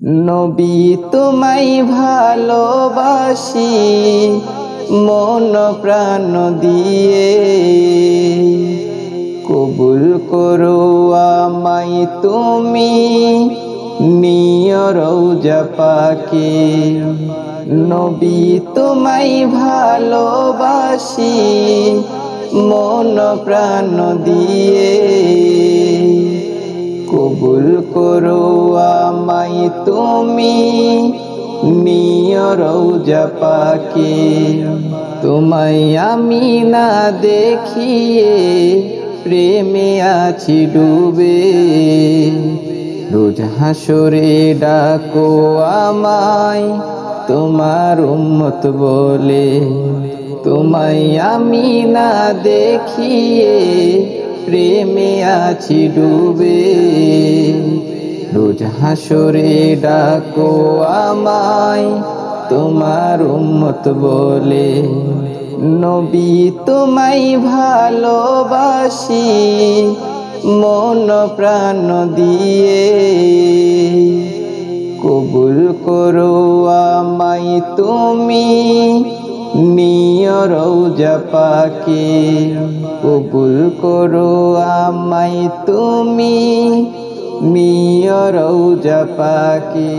নবী তোমায় ভালোবাসি মন প্রাণ দিয়ে, কবুল করো আমায় তুমি নিয় রওজা পাকে। নবী তোমায় ভালোবাসি মন প্রাণ দিয়ে, কবুল করো আমায় তুমি নিয় রওজা পাকে। তোমায় আমি না দেখিয়ে প্রেমে আছি ডুবে, রোজ হাসরে ডাকো আমায় তোমার উম্মত বলে। তোমায় আমি না দেখিয়ে প্রেমে আছি ডুবে, রোজ হাসরে ডাকো আমায় তোমার উম্মত বলে। নবী তোমায় ভালোবাসি মন প্রাণ দিয়ে, কবুল করো আমায় তুমি নিয় রওজা পাকে। কবুল করো আমায় তুমি নিয় রওজা পাকে।